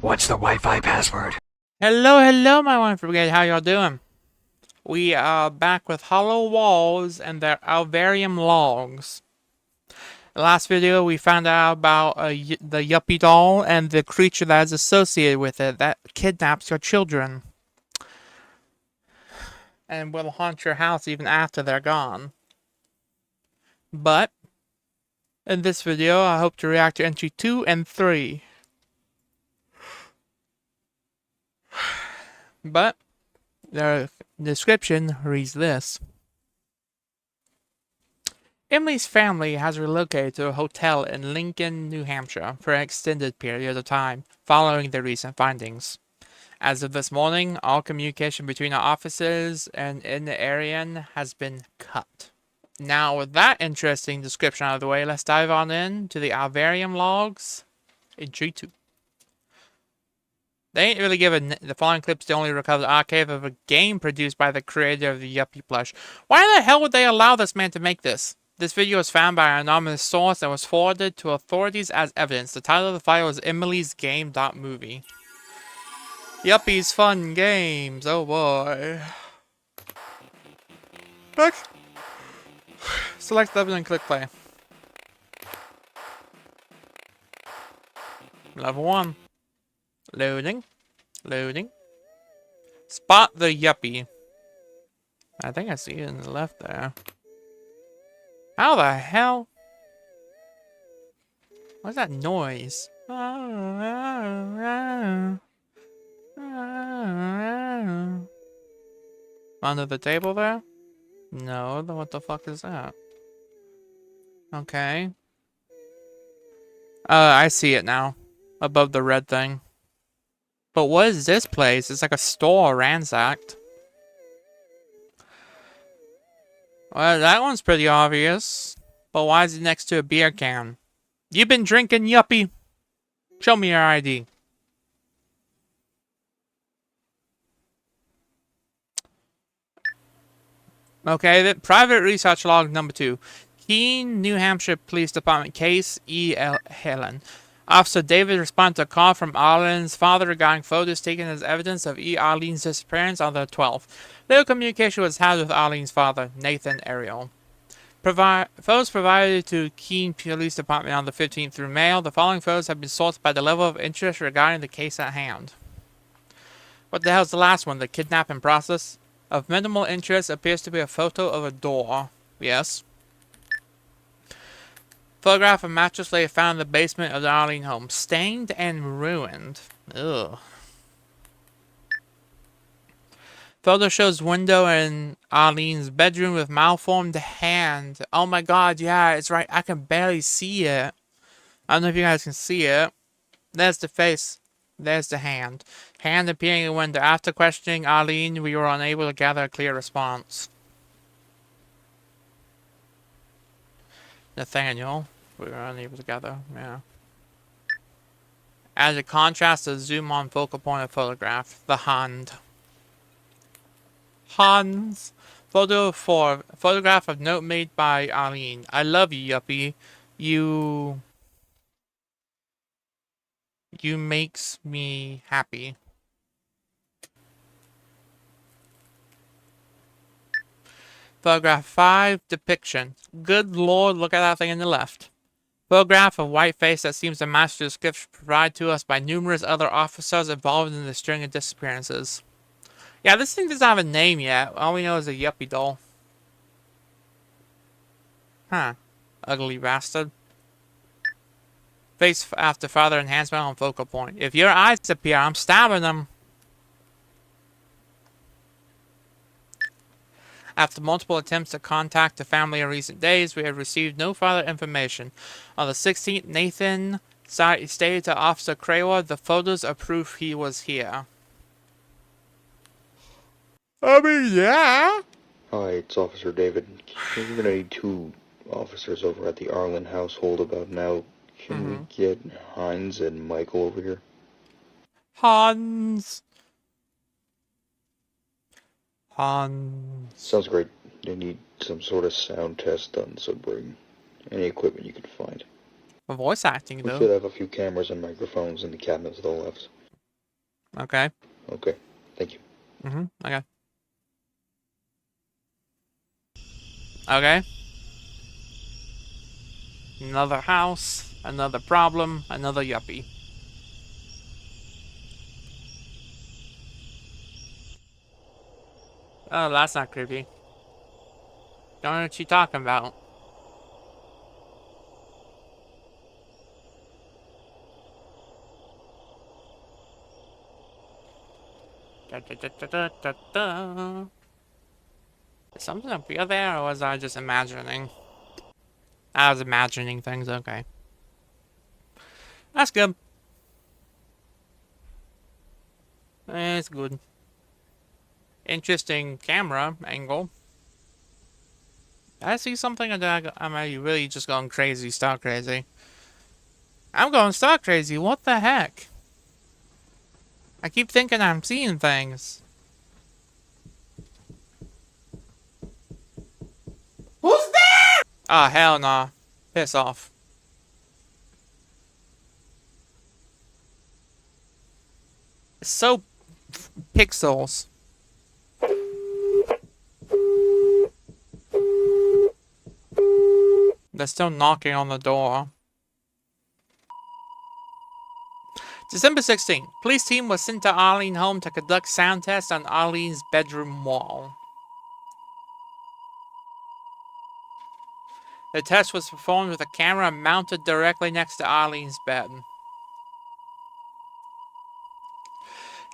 What's the Wi-Fi password? Hello, my wonderful brigade. How y'all doing? We are back with HOLOWALLS and their ALVEARIUM logs. The last video, we found out about the Yuppie doll and the creature that is associated with it that kidnaps your children and will haunt your house even after they're gone. But in this video, I hope to react to entry 2 and 3. But the description reads this. Emily's family has relocated to a hotel in Lincoln, New Hampshire for an extended period of time following the recent findings. As of this morning, all communication between our offices and in the area has been cut. Now, with that interesting description out of the way, let's dive on in to the ALVEARIUM logs in 3-2. They ain't really given the following clips the only recovered archive of a game produced by the creator of the Yuppie plush. Why the hell would they allow this man to make this? This video was found by an anonymous source and was forwarded to authorities as evidence. The title of the file is Emily's Game.movie. Yuppie's Fun Games. Oh boy. Next. Select level and click play. Level 1. Loading. Loading. Spot the Yuppie. I think I see it in the left there. How the hell? What's that noise? Under the table there? No, what the fuck is that? Okay. I see it now. Above the red thing. But what is this place? It's like a store ransacked. Well, that one's pretty obvious. But why is it next to a beer can? You been drinking, Yuppie? Show me your ID. Okay, the private research log number 2. Keene, New Hampshire Police Department case E.L. Helen. Officer David responded to a call from Arlene's father regarding photos taken as evidence of E. Arlene's disappearance on the 12th. Little communication was had with Arlene's father, Nathan Ariel. Photos provided to Keene Police Department on the 15th through mail. The following photos have been sorted by the level of interest regarding the case at hand. What the hell is the last one? The kidnapping process? Of minimal interest appears to be a photo of a door. Yes. Photograph of mattress lay found in the basement of the Arlene home. Stained and ruined. Ugh. Photo shows window in Arlene's bedroom with malformed hand. Oh my god, yeah, it's right. I can barely see it. I don't know if you guys can see it. There's the face. There's the hand. Hand appearing in the window. After questioning Arlene, we were unable to gather a clear response. Nathaniel. We were unable to gather. Yeah. As a contrast, the zoom on focal point of photograph. The hand. Hans. Photo 4. Photograph of note made by Arlene. I love you, Yuppie. You makes me happy. Photograph 5. Depiction. Good lord, look at that thing in the left. Photograph of white face that seems to match the description provided to us by numerous other officers involved in the string of disappearances. Yeah, this thing doesn't have a name yet. All we know is a Yuppie doll. Huh. Ugly bastard. Face after father enhancement on focal point. If your eyes appear, I'm stabbing them. After multiple attempts to contact the family in recent days, we have received no further information. On the 16th, Nathan stated to Officer Crawa the photos are proof he was here. I mean, yeah. Hi, it's Officer David. We're gonna need 2 officers over at the Arlen household about now. Can we get Heinz and Michael over here? Hans. Sounds great. They need some sort of sound test done, so bring any equipment you can find. For voice acting, We though. should have a few cameras and microphones in the cabinet to the left. Okay. Okay, thank you. Okay. Okay. Another house, another problem, another yuppie. Oh, that's not creepy. Don't know what you're talking about. Da, da, da, da, da, da, da. Is something up here there, or was I just imagining? I was imagining things, okay. That's good. It's good. Interesting camera angle. Did I see something, or am I really just going crazy, stark crazy? I'm going stark crazy, what the heck? I keep thinking I'm seeing things. Who's there? Oh, hell nah. Piss off. It's so pixels. They're still knocking on the door. December 16th. Police team was sent to Arlene home to conduct sound tests on Arlene's bedroom wall. The test was performed with a camera mounted directly next to Arlene's bed.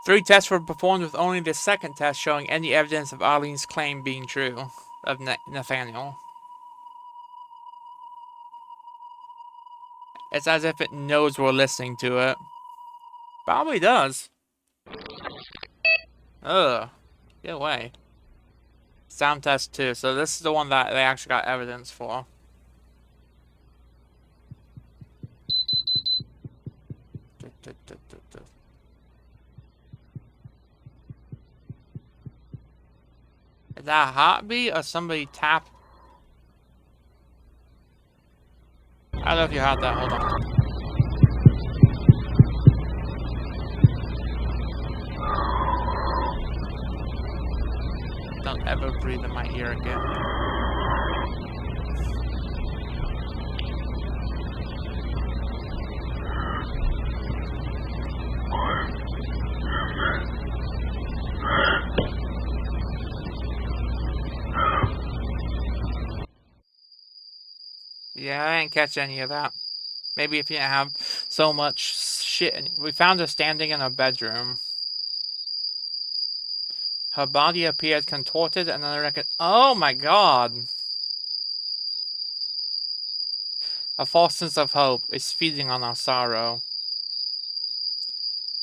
3 tests were performed with only the second test showing any evidence of Arlene's claim being true of Nathaniel. It's as if it knows we're listening to it. Probably does. Ugh. Get away. Sound test 2. So this is the one that they actually got evidence for. Is that a heartbeat or somebody tap? I don't know if you heard that. Hold on. Don't ever breathe in my ear again. Yeah, I didn't catch any of that. Maybe if you didn't have so much shit. We found her standing in her bedroom. Her body appeared contorted and then oh my god! A false sense of hope is feeding on our sorrow.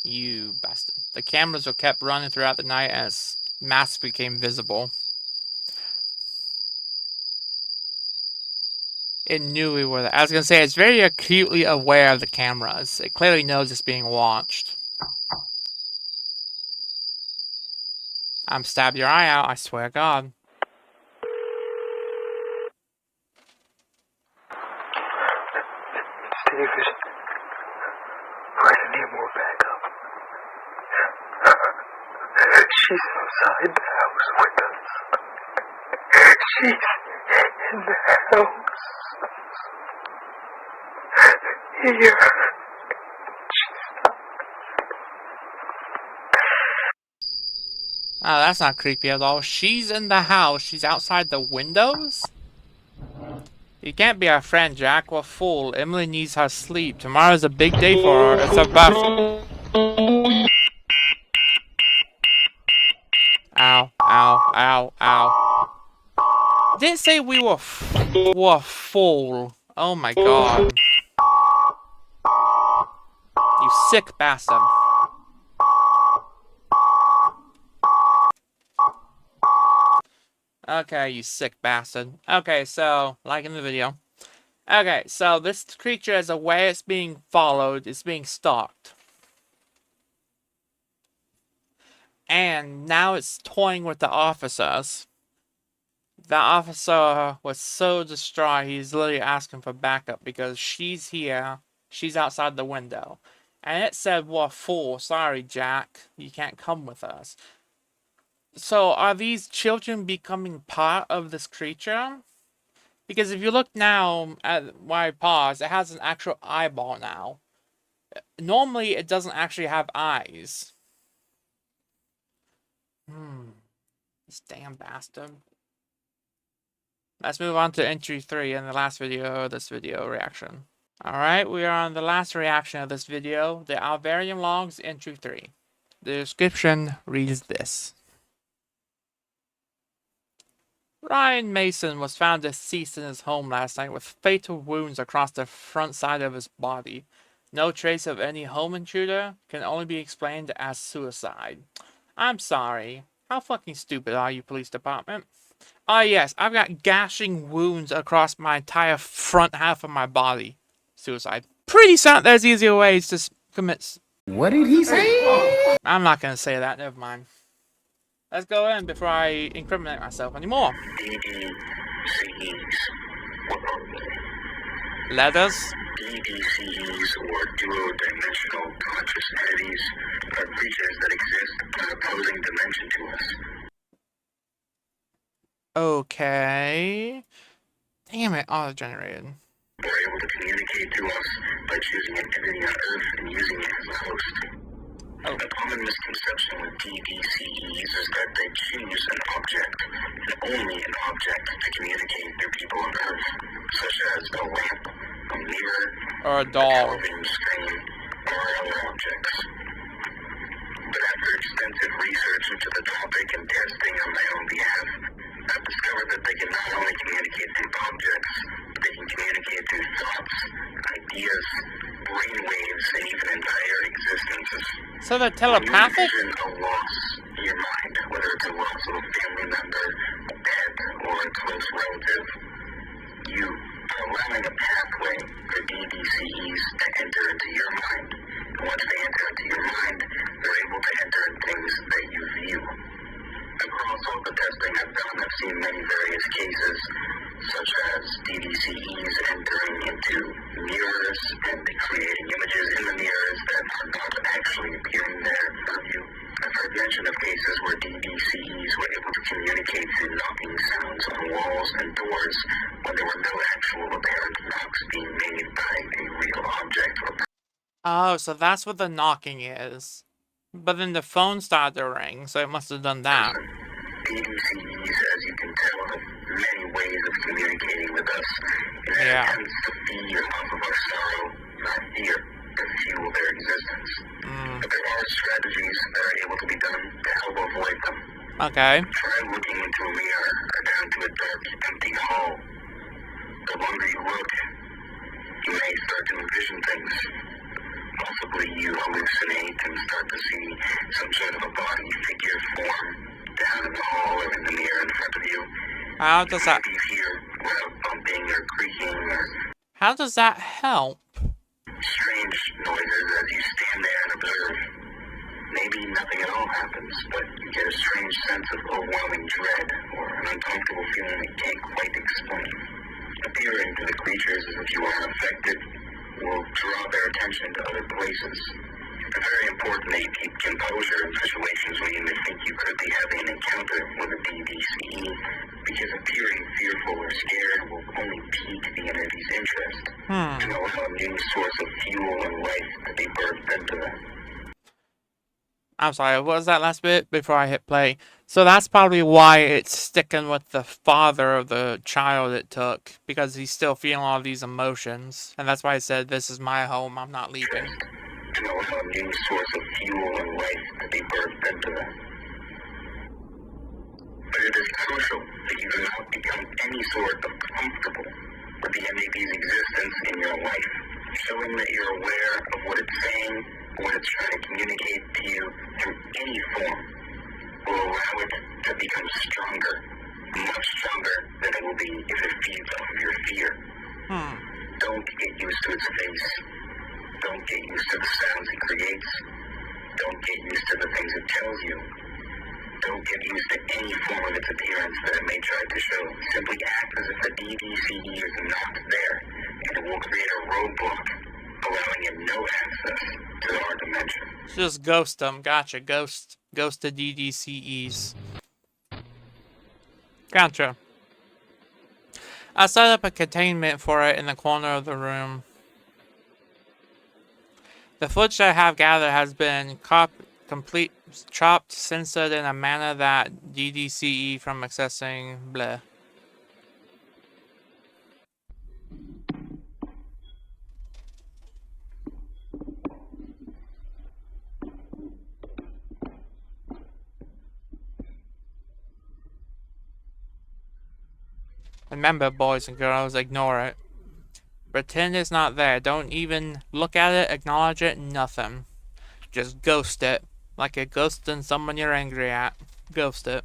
You bastard. The cameras were kept running throughout the night as masks became visible. It knew we were there. I was gonna say, it's very acutely aware of the cameras. It clearly knows it's being watched. I'm stab your eye out, I swear to God. David, we're gonna need more backup. She's outside the house with us. She's in the house. Here. Oh, that's not creepy at all. She's in the house. She's outside the windows? You can't be our friend, Jack. We're full. Emily needs her sleep. Tomorrow's a big day for her. It's her birthday. Ow, ow, ow, ow. Didn't say we were full. Oh my god. You sick bastard. Okay, you sick bastard. Okay, so, like in the video. Okay, so this creature is aware it's being followed, it's being stalked. And now it's toying with the officers. The officer was so distraught, he's literally asking for backup because she's here, she's outside the window. And it said, "We're full. Sorry, Jack. You can't come with us." So are these children becoming part of this creature? Because if you look now at why I paused, it has an actual eyeball now. Normally, it doesn't actually have eyes. This damn bastard. Let's move on to entry 3 in the last video, this video reaction. Alright, we are on the last reaction of this video, the ALVEARIUM Logs entry 3. The description reads this. Ryan Mason was found deceased in his home last night with fatal wounds across the front side of his body. No trace of any home intruder, can only be explained as suicide. I'm sorry. How fucking stupid are you, police department? Ah yes, I've got gashing wounds across my entire front half of my body. Suicide. Pretty certain there's easier ways to commit. What did he say? I'm not gonna say that, never mind. Let's go in before I incriminate myself anymore. Letters? DDCEs, or duo-dimensional conscious entities, are creatures that exist in an opposing dimension to us. Okay. Damn it, auto-generated. They're able to communicate to us by choosing an entity on Earth and using it as a host. Oh. A common misconception with DDCEs is that they choose an object, and only an object, to communicate through people on Earth, such as a lamp, a mirror, Or a a doll. television screen, or other objects. But after extensive research into the topic and testing on my own behalf, I've discovered that they can not only communicate through objects, but they can communicate through thoughts, ideas, brainwaves, and even entire existences. So they're telepathic? When you envision a loss in your mind, whether it's a loss of a family member, a pet, or a close relative, you are allowing a pathway for DDCEs to enter into your mind. And once they enter into your mind, they're able to enter in things that you view. Across all the testing I've done, I've seen many various cases, such as DDCEs entering into mirrors and creating images in the mirrors that are not actually appearing there for you. I've heard mention of cases where DDCEs were able to communicate through knocking sounds on walls and doors when there were no actual apparent knocks being made by a real object or person. Oh, so that's what the knocking is. But then the phone started to ring, so it must have done that. DDCEs, as you can tell, have many ways of communicating with us. And it Yeah. tends to feed off of our sorrow, not fear, to fuel their existence. But there are strategies that are able to be done to help avoid them. Okay. Try looking into a mirror or down to a dark, empty hall. The longer you look, you may start to envision things. Possibly you hallucinate and start to see some sort of a body figure form down in the hall or in the mirror in front of you. How does that... Maybe you hear loud bumping or creaking or How does that help? strange noises as you stand there and observe. Maybe nothing at all happens, but you get a strange sense of overwhelming dread or an uncomfortable feeling that you can't quite explain. Appearing to the creatures as if you are unaffected will draw their attention to other places. It's very important that you keep composure in situations where you may think you could be having an encounter with a DDCE, because appearing fearful or scared will only pique the entity's interest and allow a new source of fuel and life to be birthed into them. I'm sorry, what was that last bit before I hit play? So that's probably why it's sticking with the father of the child it took, because he's still feeling all these emotions. And that's why I said, this is my home, I'm not leaving. And allow a new source of fuel and life to be birthed into them. But it is crucial that you do not become any sort of comfortable with the entity's existence in your life. Showing that you're aware of what it's saying, what it's trying to communicate to you through any form, will allow it to become stronger, much stronger than it will be if it feeds off of your fear. Don't get used to its face. Don't get used to the sounds it creates. Don't get used to the things it tells you. Don't get used to any form of its appearance that it may try to show. Simply act as if the DDCE is not there, and it will create a roadblock, a allowing him no access to our dimension. Just ghost them. Gotcha. Ghost the DDCEs. Gotcha. I set up a containment for it in the corner of the room. The footage I have gathered has been chopped, censored in a manner that DDCE from accessing bleh. Remember, boys and girls, ignore it. Pretend it's not there. Don't even look at it, acknowledge it, nothing. Just ghost it. Like you're ghosting someone you're angry at. Ghost it.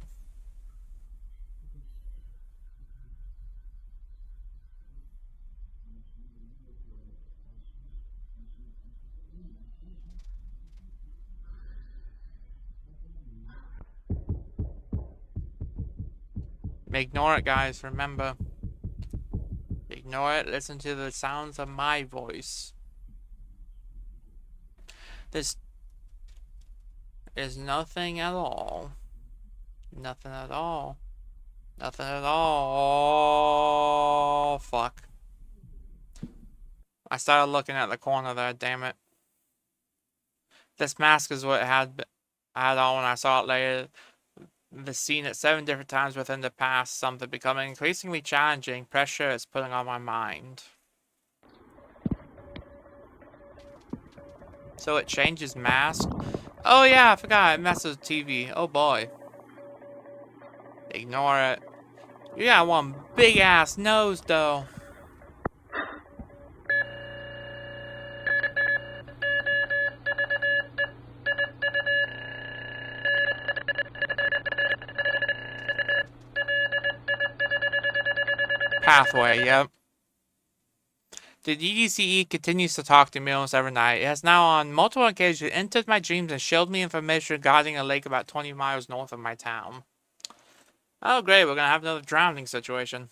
Ignore it, guys. Remember. Ignore it. Listen to the sounds of my voice. This is nothing at all. Nothing at all. Nothing at all. Fuck. I started looking at the corner there, damn it. This mask is what I had on when I saw it later. The scene it 7 different times within the past, something becoming increasingly challenging. Pressure is putting on my mind. So it changes mask? Oh yeah, I forgot, it messes with TV. Oh boy. Ignore it. You got one big ass nose though. Pathway, yep. The DDCE continues to talk to me almost every night. It has now on multiple occasions entered my dreams and showed me information regarding a lake about 20 miles north of my town. Oh great, we're gonna have another drowning situation.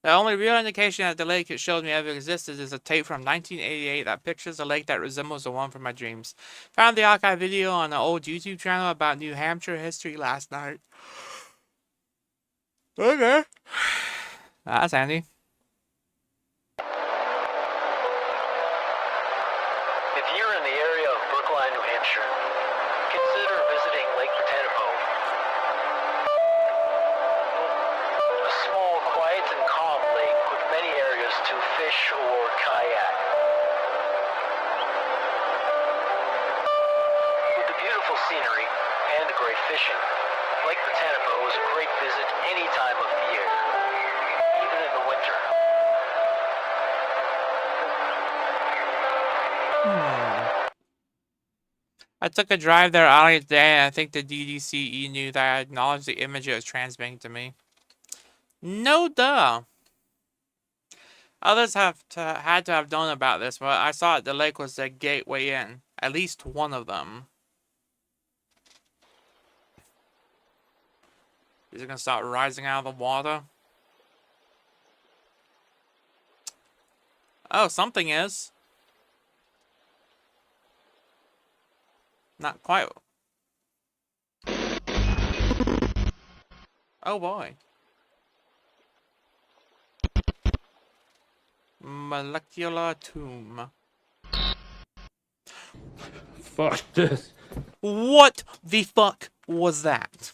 The only real indication that the lake it showed me ever existed is a tape from 1988 that pictures a lake that resembles the one from my dreams. Found the archive video on an old YouTube channel about New Hampshire history last night. Okay. That's handy. If you're in the area of Brookline, New Hampshire, consider visiting Lake Botanico. A small, quiet and calm lake with many areas to fish or kayak. With the beautiful scenery and the great fishing, Lake Botanico is a great visit any time of the year, even in the winter. I took a drive there earlier today, and I think the DDCE knew that I acknowledged the image it was transmitting to me. No duh. Others had to have known about this, but I saw the lake was the gateway in. At least one of them. Is it gonna start rising out of the water? Oh, something is. Not quite. Oh boy. Molecular tomb. Fuck this. What the fuck was that?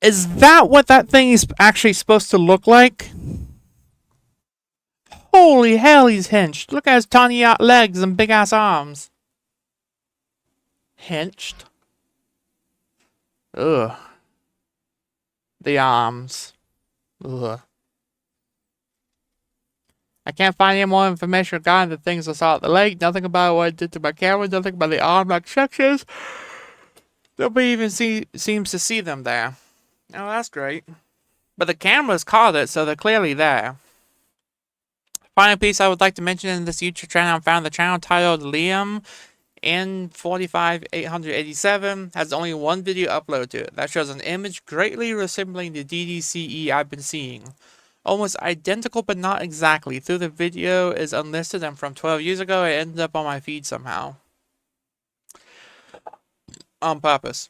Is that what that thing is actually supposed to look like? Holy hell, he's hinged. Look at his tiny legs and big ass arms. Hinged? Ugh. The arms. Ugh. I can't find any more information regarding the things I saw at the lake. Nothing about what it did to my camera. Nothing about the arm-like sections. Nobody even seems to see them there. Oh, that's great. But the cameras caught it, so they're clearly there. Final piece I would like to mention in this YouTube channel, I found the channel titled Liam N45887 has only one video uploaded to it that shows an image greatly resembling the DDCE I've been seeing. almost identical but not exactly. Through the video is unlisted and from 12 years ago, it ended up on my feed somehow. On purpose.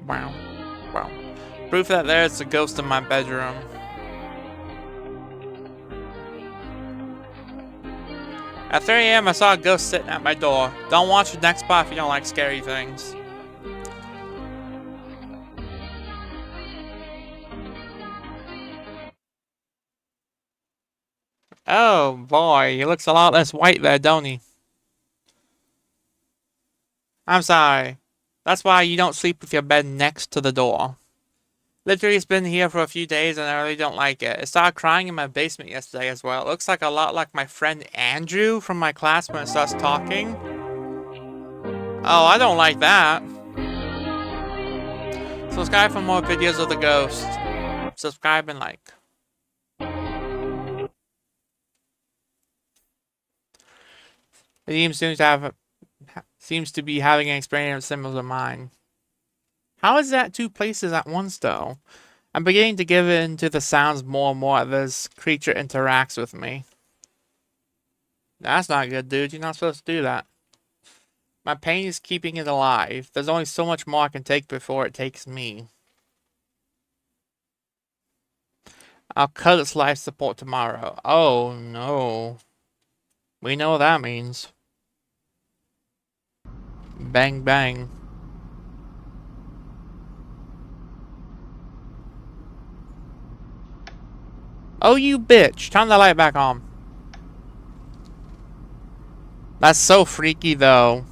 Wow. Wow. Proof that there's a ghost in my bedroom. At 3 AM, I saw a ghost sitting at my door. Don't watch the next part if you don't like scary things. Oh boy, he looks a lot less white there, don't he? I'm sorry. That's why you don't sleep with your bed next to the door. Literally, it's been here for a few days and I really don't like it. It started crying in my basement yesterday as well. It looks like a lot like my friend Andrew from my class when it starts talking. Oh, I don't like that. Subscribe for more videos of the ghost. Subscribe and like. The team seems to be having an experience similar to mine. How is that two places at once, though? I'm beginning to give in to the sounds more and more as this creature interacts with me. That's not good, dude. You're not supposed to do that. My pain is keeping it alive. There's only so much more I can take before it takes me. I'll cut its life support tomorrow. Oh, no. We know what that means. Bang, bang. Oh, you bitch. Turn the light back on. That's so freaky, though.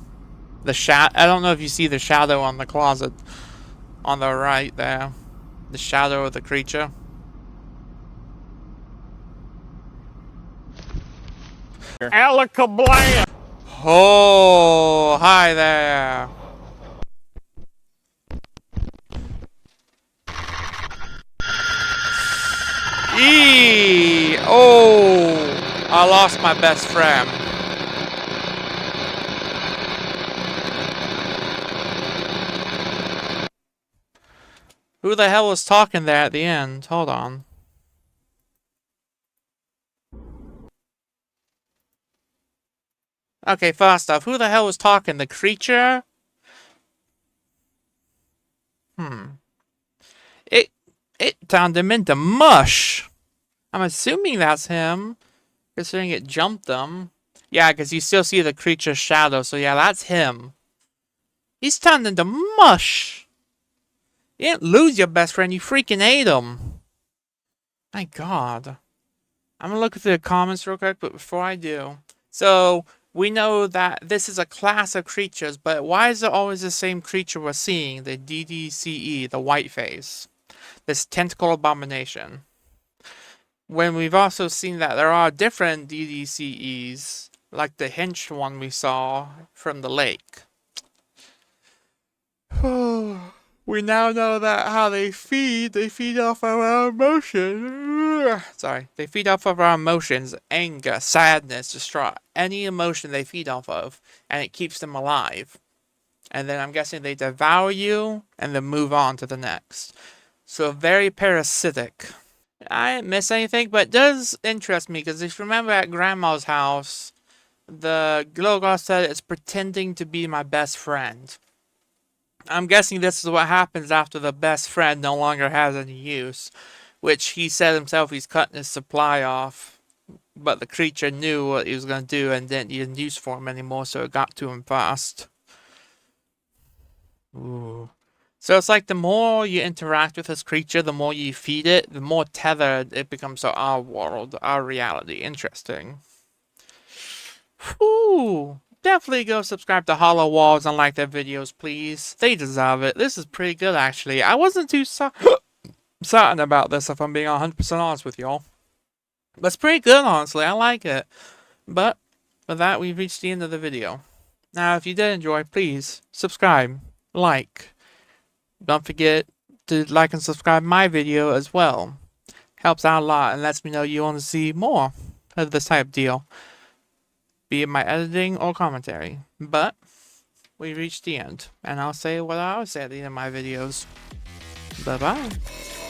I don't know if you see the shadow on the closet. On the right there. The shadow of the creature. Alakablam! Oh, hi there. Eee! Oh! I lost my best friend. Who the hell was talking there at the end? Hold on. Okay, first off, who the hell was talking? The creature? It turned him into mush. I'm assuming that's him, considering it jumped him. Yeah, because you still see the creature's shadow, so yeah, that's him. He's turned into mush. You didn't lose your best friend, you freaking ate him. My god. I'm gonna look through the comments real quick, but before I do. So, we know that this is a class of creatures, but why is it always the same creature we're seeing? The DDCE, the white face. This tentacle abomination. When we've also seen that there are different DDCEs, like the hinged one we saw from the lake. We now know that how they feed off of our emotions. Sorry, they feed off of our emotions, anger, sadness, distraught, any emotion they feed off of, and it keeps them alive. And then I'm guessing they devour you, and then move on to the next. So very parasitic. I didn't miss anything, but it does interest me, because if you remember at Grandma's house, the little girl said it's pretending to be my best friend. I'm guessing this is what happens after the best friend no longer has any use, which he said himself he's cutting his supply off, but the creature knew what he was going to do and didn't need a use for him anymore, so it got to him fast. Ooh. So it's like the more you interact with this creature, the more you feed it, the more tethered it becomes to our world, our reality. Interesting. Whew. Definitely go subscribe to HOLOWALLS and like their videos, please. They deserve it. This is pretty good, actually. I wasn't too certain about this, if I'm being 100% honest with y'all. But it's pretty good, honestly. I like it. But with that, we've reached the end of the video. Now, if you did enjoy, please subscribe, like. Don't forget to like and subscribe my video as well. Helps out a lot and lets me know you want to see more of this type of deal, be it my editing or commentary. But we reached the end, and I'll say what I always say at the end of my videos. Bye bye.